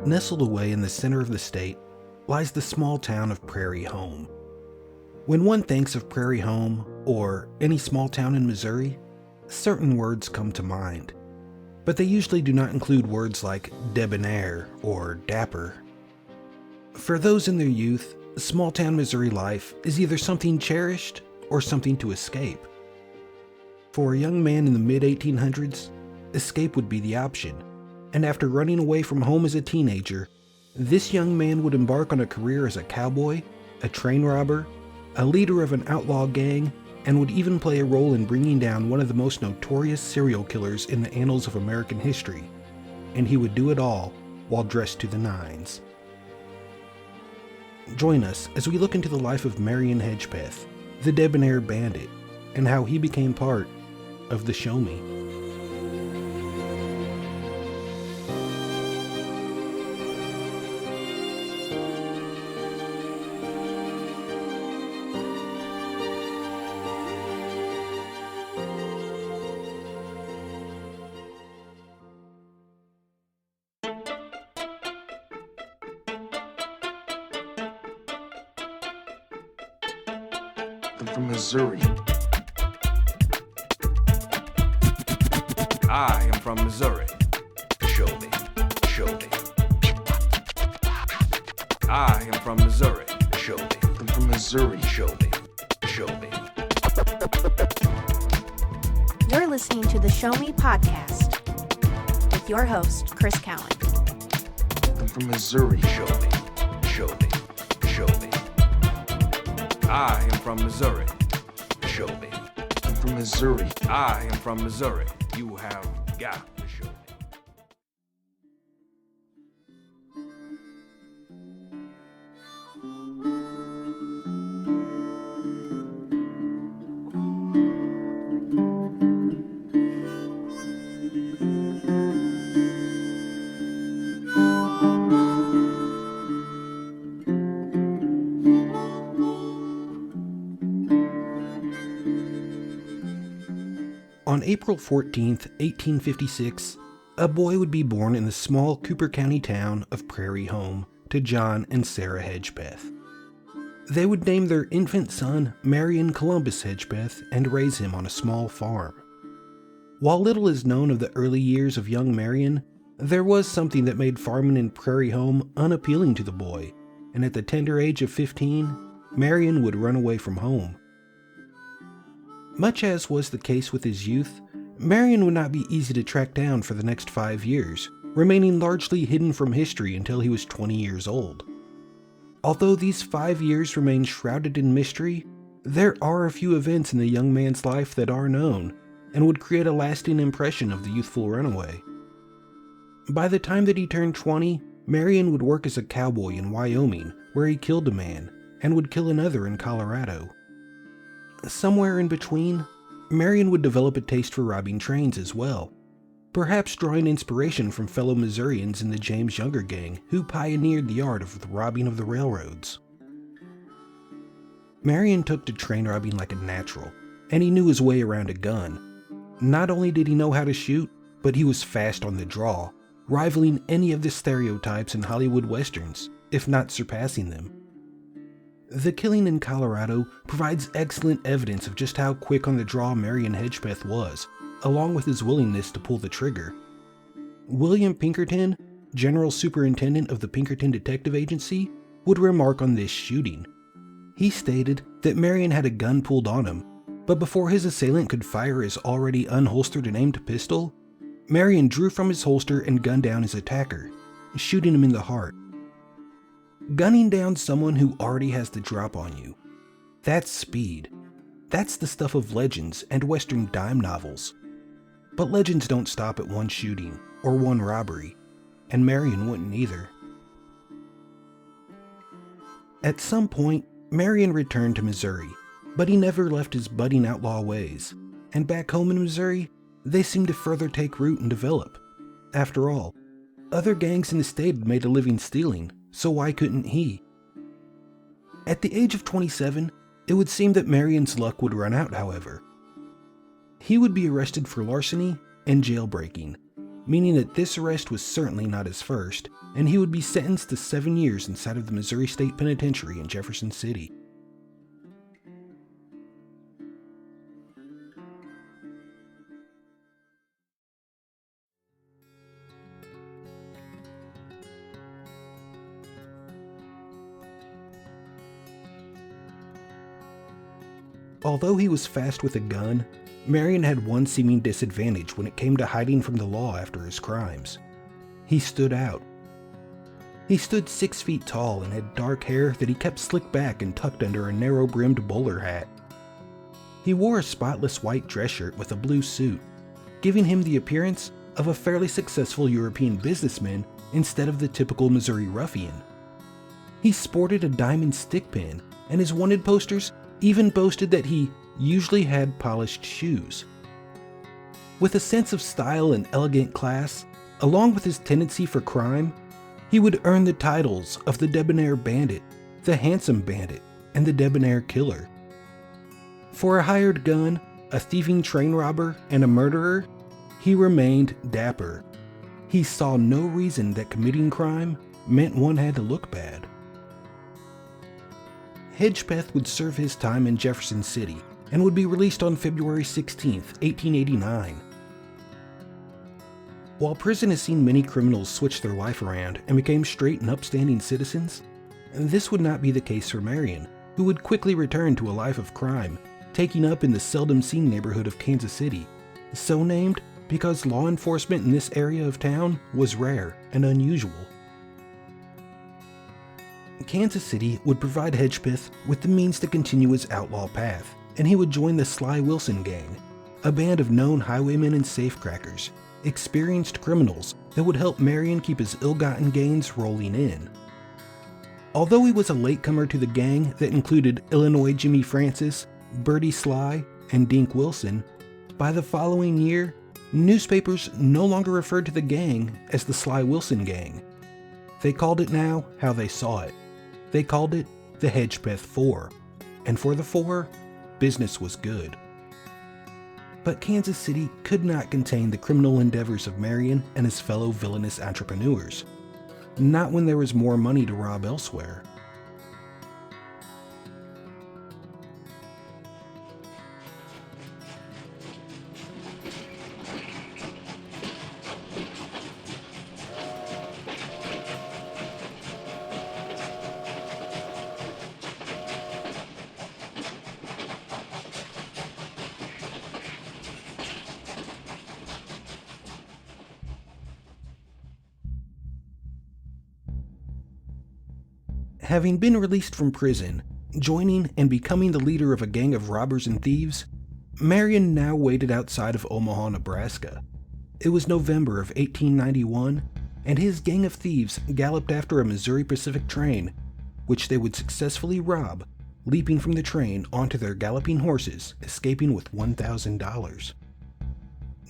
Nestled away in the center of the state lies the small town of Prairie Home. When one thinks of Prairie Home, or any small town in Missouri, certain words come to mind, but they usually do not include words like debonair or dapper. For those in their youth, small town Missouri life is either something cherished or something to escape. For a young man in the mid-1800s, escape would be the option, and after running away from home as a teenager, this young man would embark on a career as a cowboy, a train robber, a leader of an outlaw gang, and would even play a role in bringing down one of the most notorious serial killers in the annals of American history, and he would do it all while dressed to the nines. Join us as we look into the life of Marion Hedgepeth, the Debonair Bandit, and how he became part of the Show Me. I'm from Missouri. I am from Missouri. Show me. Show me. I am from Missouri. Show me. I'm from Missouri. Show me. Show me. You're listening to the Show Me podcast with your host, Chris Cowan. I'm from Missouri. Show me. Show me. Show me. I am from Missouri. Show me. I'm from Missouri. I am from Missouri. You have got to show me. On April 14th, 1856, a boy would be born in the small Cooper County town of Prairie Home to John and Sarah Hedgepeth. They would name their infant son Marion Columbus Hedgepeth and raise him on a small farm. While little is known of the early years of young Marion, there was something that made farming in Prairie Home unappealing to the boy, and at the tender age of 15, Marion would run away from home. Much as was the case with his youth, Marion would not be easy to track down for the next 5 years, remaining largely hidden from history until he was 20 years old. Although these 5 years remain shrouded in mystery, there are a few events in the young man's life that are known, and would create a lasting impression of the youthful runaway. By the time that he turned 20, Marion would work as a cowboy in Wyoming, where he killed a man, and would kill another in Colorado. Somewhere in between, Marion would develop a taste for robbing trains as well, perhaps drawing inspiration from fellow Missourians in the James Younger gang who pioneered the art of the robbing of the railroads. Marion took to train robbing like a natural, and he knew his way around a gun. Not only did he know how to shoot, but he was fast on the draw, rivaling any of the stereotypes in Hollywood westerns, if not surpassing them. The killing in Colorado provides excellent evidence of just how quick on the draw Marion Hedgepeth was, along with his willingness to pull the trigger. William Pinkerton, General Superintendent of the Pinkerton Detective Agency, would remark on this shooting. He stated that Marion had a gun pulled on him, but before his assailant could fire his already unholstered and aimed pistol, Marion drew from his holster and gunned down his attacker, shooting him in the heart. Gunning down someone who already has the drop on you. That's speed. That's the stuff of legends and Western dime novels. But legends don't stop at one shooting or one robbery, and Marion wouldn't either. At some point, Marion returned to Missouri, but he never left his budding outlaw ways, and back home in Missouri, they seemed to further take root and develop. After all, other gangs in the state had made a living stealing, so why couldn't he? At the age of 27, it would seem that Marion's luck would run out, however. He would be arrested for larceny and jailbreaking, meaning that this arrest was certainly not his first, and he would be sentenced to 7 years inside of the Missouri State Penitentiary in Jefferson City. Although he was fast with a gun, Marion had one seeming disadvantage when it came to hiding from the law after his crimes. He stood out. He stood 6 feet tall and had dark hair that he kept slicked back and tucked under a narrow-brimmed bowler hat. He wore a spotless white dress shirt with a blue suit, giving him the appearance of a fairly successful European businessman instead of the typical Missouri ruffian. He sported a diamond stick pin, and his wanted posters even boasted that he usually had polished shoes. With a sense of style and elegant class, along with his tendency for crime, he would earn the titles of the Debonair Bandit, the Handsome Bandit, and the Debonair Killer. For a hired gun, a thieving train robber, and a murderer, he remained dapper. He saw no reason that committing crime meant one had to look bad. Hedgepeth would serve his time in Jefferson City and would be released on February 16, 1889. While prison has seen many criminals switch their life around and became straight and upstanding citizens, this would not be the case for Marion, who would quickly return to a life of crime, taking up in the seldom-seen neighborhood of Kansas City, so named because law enforcement in this area of town was rare and unusual. Kansas City would provide Hedgepeth with the means to continue his outlaw path, and he would join the Sly Wilson Gang, a band of known highwaymen and safecrackers, experienced criminals that would help Marion keep his ill-gotten gains rolling in. Although he was a latecomer to the gang that included Illinois Jimmy Francis, Bertie Sly, and Dink Wilson, by the following year, newspapers no longer referred to the gang as the Sly Wilson Gang. They called it now how they saw it. They called it the Hedgepeth Four, and for the four, business was good. But Kansas City could not contain the criminal endeavors of Marion and his fellow villainous entrepreneurs, not when there was more money to rob elsewhere. Having been released from prison, joining and becoming the leader of a gang of robbers and thieves, Marion now waited outside of Omaha, Nebraska. It was November of 1891, and his gang of thieves galloped after a Missouri Pacific train, which they would successfully rob, leaping from the train onto their galloping horses, escaping with $1,000.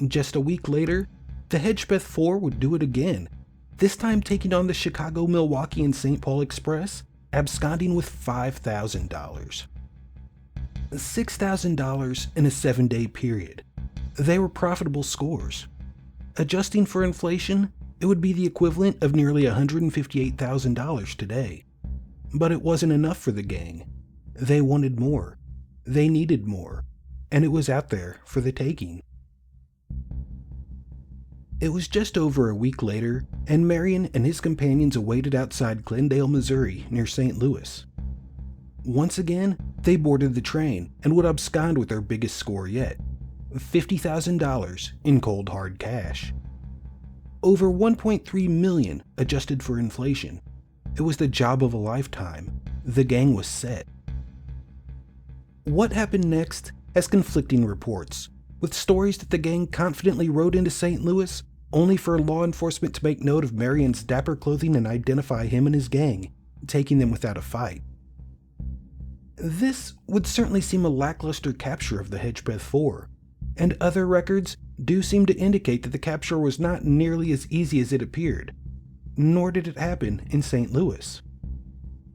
Just a week later, the Hedgepeth Four would do it again, this time taking on the Chicago, Milwaukee, and St. Paul Express, absconding with $5,000. $6,000 in a 7-day period. They were profitable scores. Adjusting for inflation, it would be the equivalent of nearly $158,000 today. But it wasn't enough for the gang. They wanted more. They needed more. And it was out there for the taking. It was just over a week later, and Marion and his companions awaited outside Glendale, Missouri, near St. Louis. Once again, they boarded the train and would abscond with their biggest score yet, $50,000 in cold hard cash. Over $1.3 million adjusted for inflation. It was the job of a lifetime. The gang was set. What happened next has conflicting reports, with stories that the gang confidently rode into St. Louis only for law enforcement to make note of Marion's dapper clothing and identify him and his gang, taking them without a fight. This would certainly seem a lackluster capture of the Hedgepeth Four, and other records do seem to indicate that the capture was not nearly as easy as it appeared, nor did it happen in St. Louis.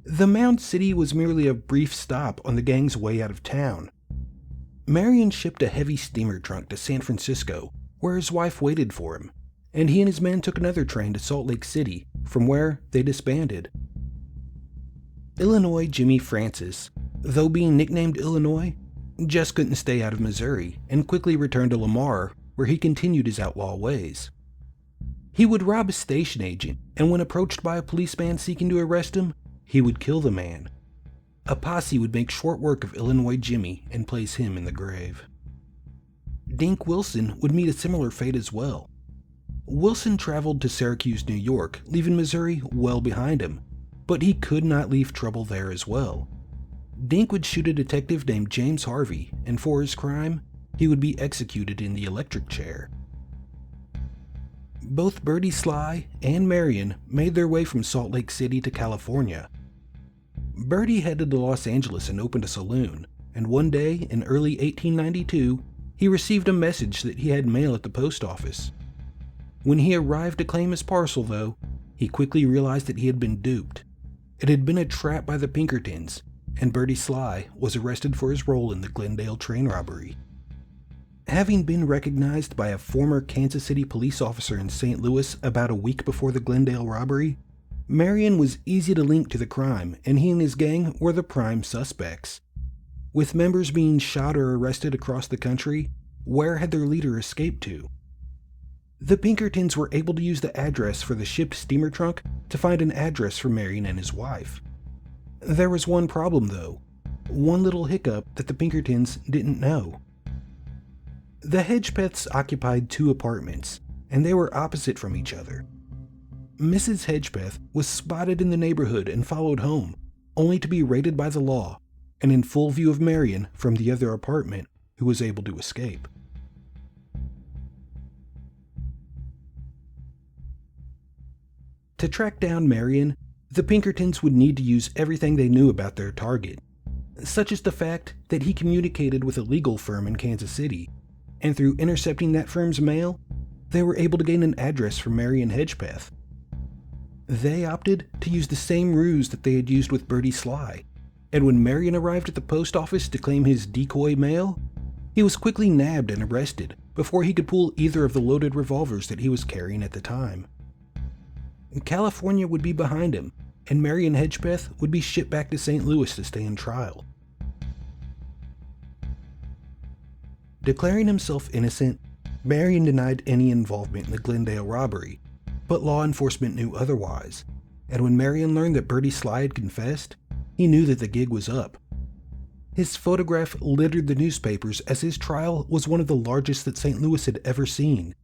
The Mound City was merely a brief stop on the gang's way out of town. Marion shipped a heavy steamer trunk to San Francisco, where his wife waited for him, and he and his men took another train to Salt Lake City, from where they disbanded. Illinois Jimmy Francis, though being nicknamed Illinois, just couldn't stay out of Missouri and quickly returned to Lamar, where he continued his outlaw ways. He would rob a station agent, and when approached by a policeman seeking to arrest him, he would kill the man. A posse would make short work of Illinois Jimmy and place him in the grave. Dink Wilson would meet a similar fate as well. Wilson traveled to Syracuse, New York, leaving Missouri well behind him, but he could not leave trouble there as well. Dink would shoot a detective named James Harvey, and for his crime, he would be executed in the electric chair. Both Birdie Sly and Marion made their way from Salt Lake City to California. Birdie headed to Los Angeles and opened a saloon, and one day in early 1892, he received a message that he had mail at the post office. When he arrived to claim his parcel, though, he quickly realized that he had been duped. It had been a trap by the Pinkertons, and Birdie Sly was arrested for his role in the Glendale train robbery. Having been recognized by a former Kansas City police officer in St. Louis about a week before the Glendale robbery, Marion was easy to link to the crime, and he and his gang were the prime suspects. With members being shot or arrested across the country, where had their leader escaped to? The Pinkertons were able to use the address for the shipped steamer trunk to find an address for Marion and his wife. There was one problem, though, one little hiccup that the Pinkertons didn't know. The Hedgepeths occupied 2 apartments, and they were opposite from each other. Mrs. Hedgepeth was spotted in the neighborhood and followed home, only to be raided by the law, and in full view of Marion from the other apartment, who was able to escape. To track down Marion, the Pinkertons would need to use everything they knew about their target, such as the fact that he communicated with a legal firm in Kansas City, and through intercepting that firm's mail, they were able to gain an address from Marion Hedgepeth. They opted to use the same ruse that they had used with Birdie Sly, and when Marion arrived at the post office to claim his decoy mail, he was quickly nabbed and arrested before he could pull either of the loaded revolvers that he was carrying at the time. California would be behind him, and Marion Hedgepeth would be shipped back to St. Louis to stand trial. Declaring himself innocent, Marion denied any involvement in the Glendale robbery, but law enforcement knew otherwise, and when Marion learned that Birdie Sly had confessed, he knew that the gig was up. His photograph littered the newspapers as his trial was one of the largest that St. Louis had ever seen,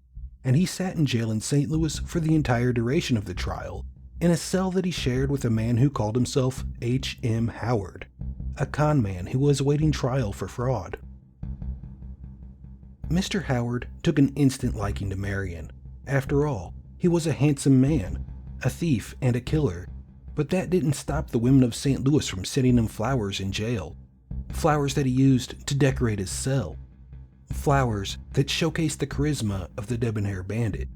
and he sat in jail in St. Louis for the entire duration of the trial, in a cell that he shared with a man who called himself H.M. Howard, a con man who was awaiting trial for fraud. Mr. Howard took an instant liking to Marion. After all, he was a handsome man, a thief and a killer, but that didn't stop the women of St. Louis from sending him flowers in jail, flowers that he used to decorate his cell, flowers that showcased the charisma of the Debonair Bandit.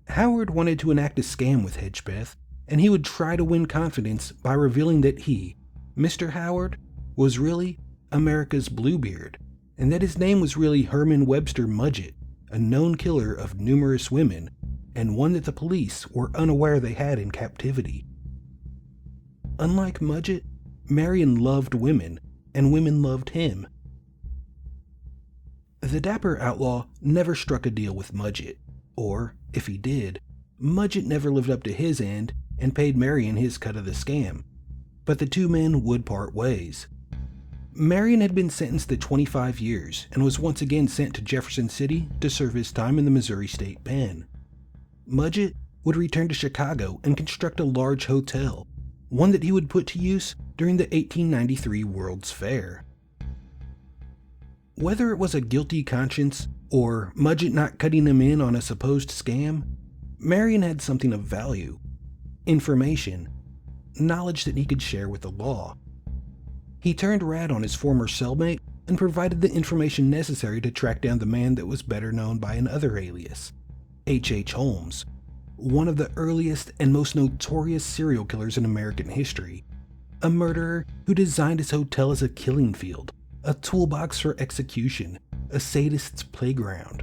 Howard wanted to enact a scam with Hedgepeth, and he would try to win confidence by revealing that he, Mr. Howard, was really America's Bluebeard, and that his name was really Herman Webster Mudgett, a known killer of numerous women, and one that the police were unaware they had in captivity. Unlike Mudgett, Marion loved women, and women loved him. The dapper outlaw never struck a deal with Mudgett, or, if he did, Mudgett never lived up to his end and paid Marion his cut of the scam, but the 2 men would part ways. Marion had been sentenced to 25 years and was once again sent to Jefferson City to serve his time in the Missouri State Pen. Mudgett would return to Chicago and construct a large hotel, one that he would put to use during the 1893 World's Fair. Whether it was a guilty conscience or Mudgett not cutting him in on a supposed scam, Marion had something of value: information, knowledge that he could share with the law. He turned rat on his former cellmate and provided the information necessary to track down the man that was better known by another alias, H.H. Holmes, one of the earliest and most notorious serial killers in American history, a murderer who designed his hotel as a killing field, a toolbox for execution, a sadist's playground.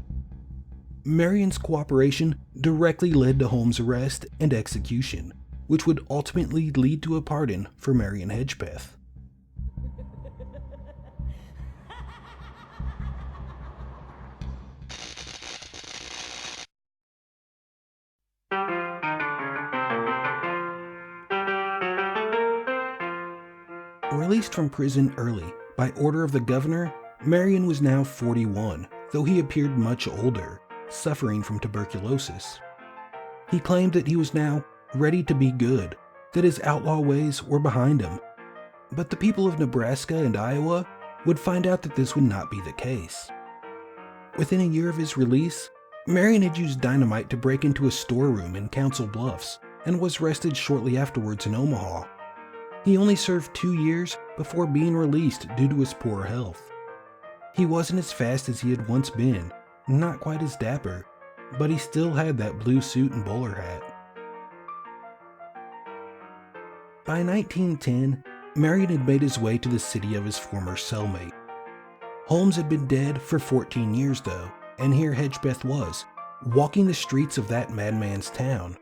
Marion's cooperation directly led to Holmes' arrest and execution, which would ultimately lead to a pardon for Marion Hedgepeth. Released from prison early by order of the governor, Marion was now 41, though he appeared much older, suffering from tuberculosis. He claimed that he was now ready to be good, that his outlaw ways were behind him. But the people of Nebraska and Iowa would find out that this would not be the case. Within a year of his release, Marion had used dynamite to break into a storeroom in Council Bluffs and was arrested shortly afterwards in Omaha. He only served 2 years before being released due to his poor health. He wasn't as fast as he had once been, not quite as dapper, but he still had that blue suit and bowler hat. By 1910, Marion had made his way to the city of his former cellmate. Holmes had been dead for 14 years though, and here Hedgepeth was, walking the streets of that madman's town.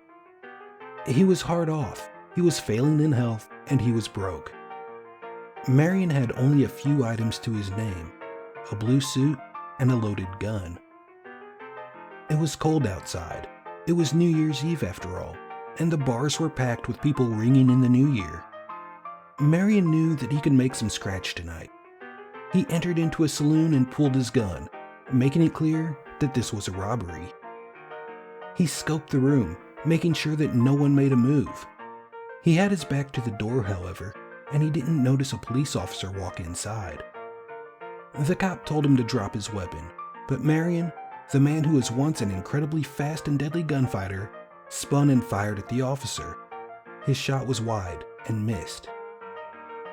He was hard off, he was failing in health, and he was broke. Marion had only a few items to his name, a blue suit and a loaded gun. It was cold outside. It was New Year's Eve after all, and the bars were packed with people ringing in the new year. Marion knew that he could make some scratch tonight. He entered into a saloon and pulled his gun, making it clear that this was a robbery. He scoped the room, making sure that no one made a move. He had his back to the door, however, and he didn't notice a police officer walk inside. The cop told him to drop his weapon, but Marion, the man who was once an incredibly fast and deadly gunfighter, spun and fired at the officer. His shot was wide and missed.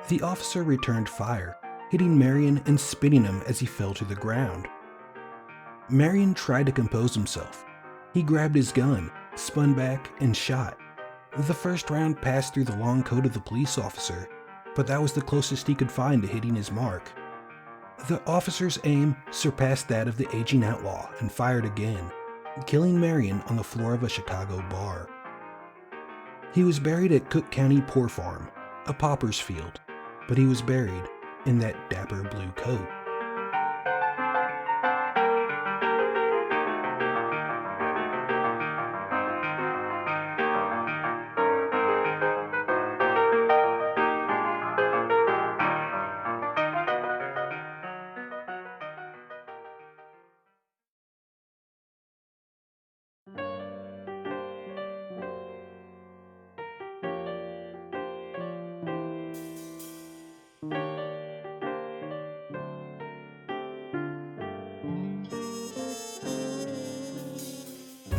The officer returned fire, hitting Marion and spinning him as he fell to the ground. Marion tried to compose himself. He grabbed his gun, spun back, and shot. The first round passed through the long coat of the police officer, but that was the closest he could find to hitting his mark. The officer's aim surpassed that of the aging outlaw and fired again, killing Marion on the floor of a Chicago bar. He was buried at Cook County Poor Farm, a pauper's field, but he was buried in that dapper blue coat.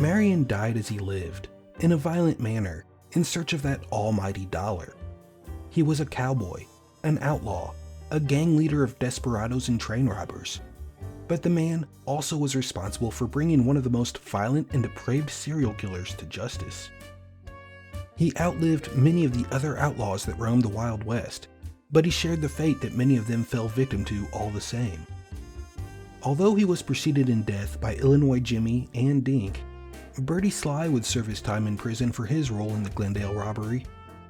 Marion died as he lived, in a violent manner, in search of that almighty dollar. He was a cowboy, an outlaw, a gang leader of desperados and train robbers. But the man also was responsible for bringing one of the most violent and depraved serial killers to justice. He outlived many of the other outlaws that roamed the Wild West, but he shared the fate that many of them fell victim to all the same. Although he was preceded in death by Illinois Jimmy and Dink, Birdie Sly would serve his time in prison for his role in the Glendale robbery,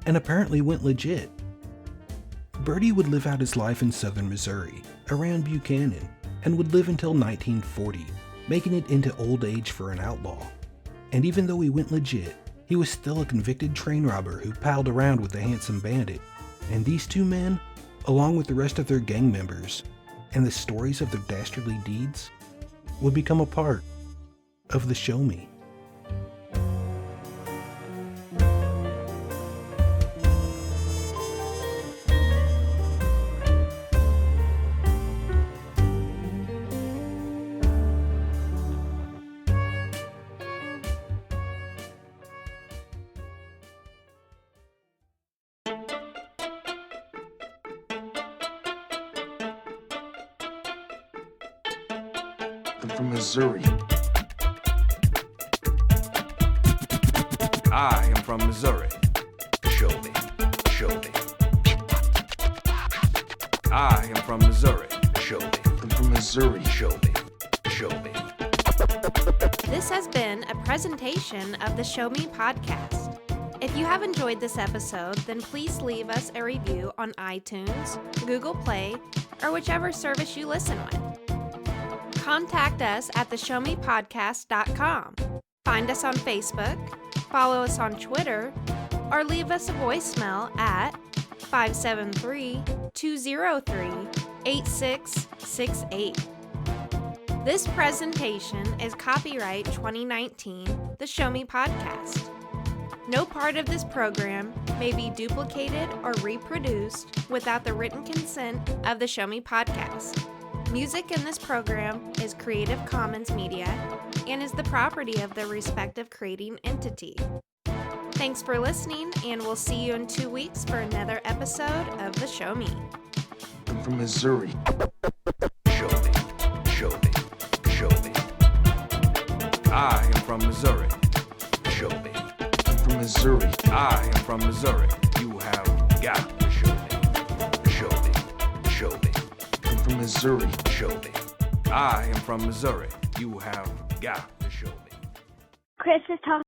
and apparently went legit. Birdie would live out his life in southern Missouri, around Buchanan, and would live until 1940, making it into old age for an outlaw. And even though he went legit, he was still a convicted train robber who palled around with the handsome bandit. And these two men, along with the rest of their gang members, and the stories of their dastardly deeds, would become a part of the Show Me. I'm from Missouri. I am from Missouri. Show me. Show me. I am from Missouri. Show me. I'm from Missouri. Show me. Show me. This This has been a presentation of the Show Me podcast. If you have enjoyed this episode, then please leave us a review on iTunes, Google Play, or whichever service you listen with. Contact us at theshowmepodcast.com. Find us on Facebook, follow us on Twitter, or leave us a voicemail at 573-203-8668. This presentation is copyright 2019, The Show Me Podcast. No part of this program may be duplicated or reproduced without the written consent of The Show Me Podcast. Music in this program is Creative Commons Media and is the property of the respective creating entity. Thanks for listening, and we'll see you in 2 weeks for another episode of The Show Me. I'm from Missouri. Show me. Show me. Show me. I am from Missouri. Show me. I'm from Missouri. I am from Missouri. You have got to show me. Show me. Show me. I'm from Missouri. Show me. I am from Missouri. You have got to show me. Chris is talking.